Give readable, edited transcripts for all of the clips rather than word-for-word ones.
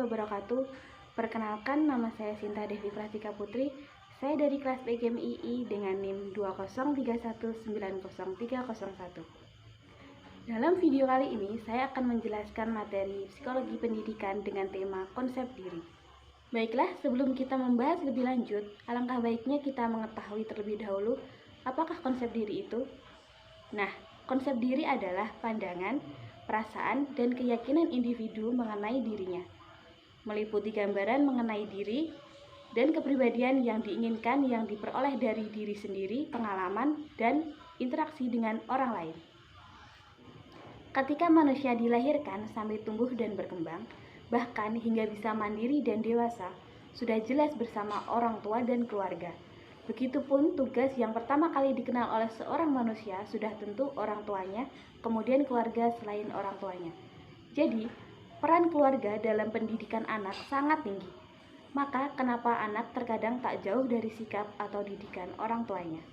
wabarakatuh. Perkenalkan, nama saya Sinta Devi Pratika Putri. Saya dari kelas PGMII dengan NIM 203190301. Dalam video kali ini, saya akan menjelaskan materi psikologi pendidikan dengan tema konsep diri. Baiklah, sebelum kita membahas lebih lanjut, alangkah baiknya kita mengetahui terlebih dahulu apakah konsep diri itu. Nah, konsep diri adalah pandangan, perasaan, dan keyakinan individu mengenai dirinya, meliputi gambaran mengenai diri dan kepribadian yang diinginkan yang diperoleh dari diri sendiri, pengalaman, dan interaksi dengan orang lain. Ketika manusia dilahirkan sampai tumbuh dan berkembang, bahkan hingga bisa mandiri dan dewasa, sudah jelas bersama orang tua dan keluarga. Begitupun tugas yang pertama kali dikenal oleh seorang manusia sudah tentu orang tuanya, kemudian keluarga selain orang tuanya. Jadi, peran keluarga dalam pendidikan anak sangat tinggi. Maka, kenapa anak terkadang tak jauh dari sikap atau didikan orang tuanya?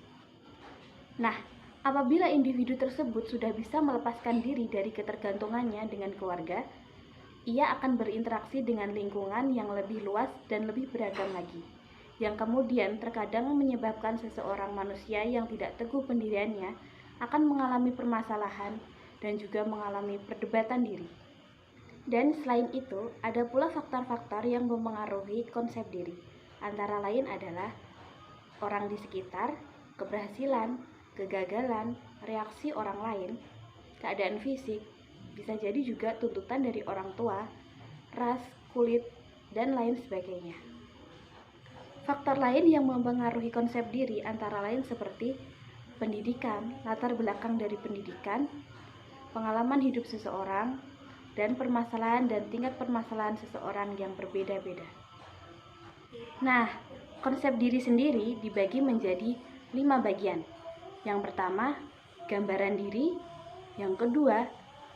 Nah, apabila individu tersebut sudah bisa melepaskan diri dari ketergantungannya dengan keluarga, ia akan berinteraksi dengan lingkungan yang lebih luas dan lebih beragam lagi, yang kemudian terkadang menyebabkan seseorang manusia yang tidak teguh pendiriannya akan mengalami permasalahan dan juga mengalami perdebatan diri. Dan selain itu, ada pula faktor-faktor yang mempengaruhi konsep diri. Antara lain adalah orang di sekitar, keberhasilan, kegagalan, reaksi orang lain, keadaan fisik, bisa jadi juga tuntutan dari orang tua, ras, kulit, dan lain sebagainya. Faktor lain yang mempengaruhi konsep diri antara lain seperti pendidikan, latar belakang dari pendidikan, pengalaman hidup seseorang, dan permasalahan dan tingkat permasalahan seseorang yang berbeda-beda. Nah, konsep diri sendiri dibagi menjadi 5 bagian. Yang pertama, gambaran diri. Yang kedua,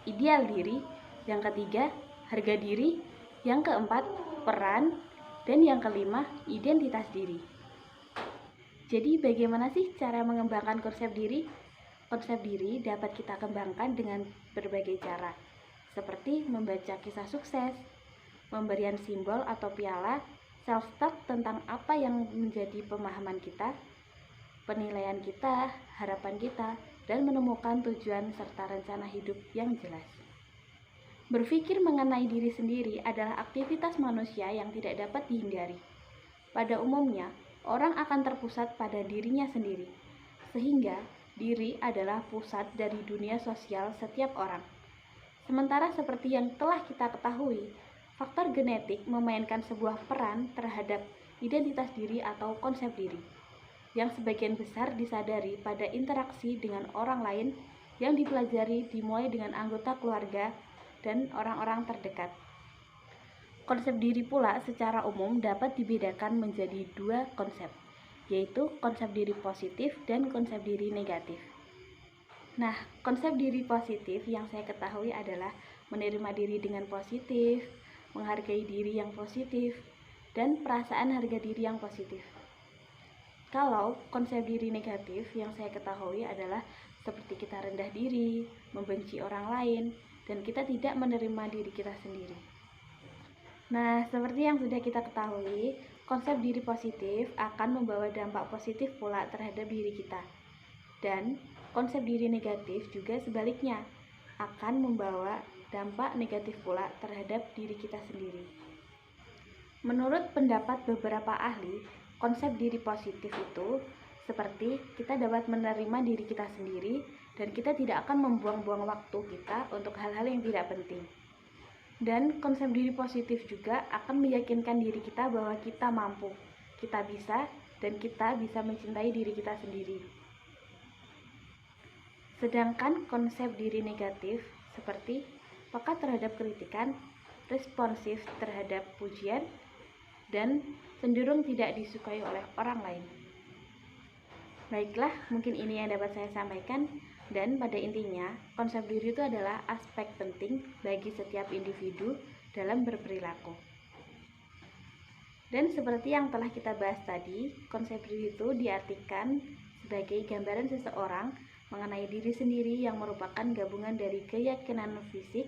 ideal diri. Yang ketiga, harga diri. Yang keempat, peran. Dan yang kelima, identitas diri. Jadi bagaimana sih cara mengembangkan konsep diri? Konsep diri dapat kita kembangkan dengan berbagai cara, seperti membaca kisah sukses, pemberian simbol atau piala, self-talk tentang apa yang menjadi pemahaman kita, penilaian kita, harapan kita, dan menemukan tujuan serta rencana hidup yang jelas. Berpikir mengenai diri sendiri adalah aktivitas manusia yang tidak dapat dihindari. Pada umumnya, orang akan terpusat pada dirinya sendiri, sehingga diri adalah pusat dari dunia sosial setiap orang. Sementara seperti yang telah kita ketahui, faktor genetik memainkan sebuah peran terhadap identitas diri atau konsep diri, yang sebagian besar disadari pada interaksi dengan orang lain yang dipelajari dimulai dengan anggota keluarga dan orang-orang terdekat. Konsep diri pula secara umum dapat dibedakan menjadi 2 konsep, yaitu konsep diri positif dan konsep diri negatif. Nah, konsep diri positif yang saya ketahui adalah menerima diri dengan positif, menghargai diri yang positif, dan perasaan harga diri yang positif. Kalau konsep diri negatif yang saya ketahui adalah seperti kita rendah diri, membenci orang lain, dan kita tidak menerima diri kita sendiri. Nah, seperti yang sudah kita ketahui, konsep diri positif akan membawa dampak positif pula terhadap diri kita. Dan konsep diri negatif juga sebaliknya akan membawa dampak negatif pula terhadap diri kita sendiri. Menurut pendapat beberapa ahli, konsep diri positif itu seperti kita dapat menerima diri kita sendiri dan kita tidak akan membuang-buang waktu kita untuk hal-hal yang tidak penting. Dan konsep diri positif juga akan meyakinkan diri kita bahwa kita mampu, kita bisa, dan kita bisa mencintai diri kita sendiri. Sedangkan konsep diri negatif seperti peka terhadap kritikan, responsif terhadap pujian, dan cenderung tidak disukai oleh orang lain. Baiklah, mungkin ini yang dapat saya sampaikan, dan pada intinya, konsep diri itu adalah aspek penting bagi setiap individu dalam berperilaku. Dan seperti yang telah kita bahas tadi, konsep diri itu diartikan sebagai gambaran seseorang mengenai diri sendiri yang merupakan gabungan dari keyakinan fisik,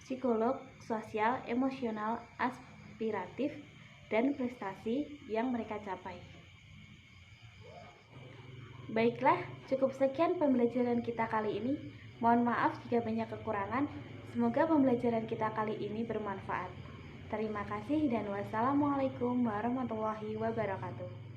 psikolog, sosial, emosional, aspiratif, dan prestasi yang mereka capai. Baiklah, cukup sekian pembelajaran kita kali ini. Mohon maaf jika banyak kekurangan. Semoga pembelajaran kita kali ini bermanfaat. Terima kasih dan wassalamualaikum warahmatullahi wabarakatuh.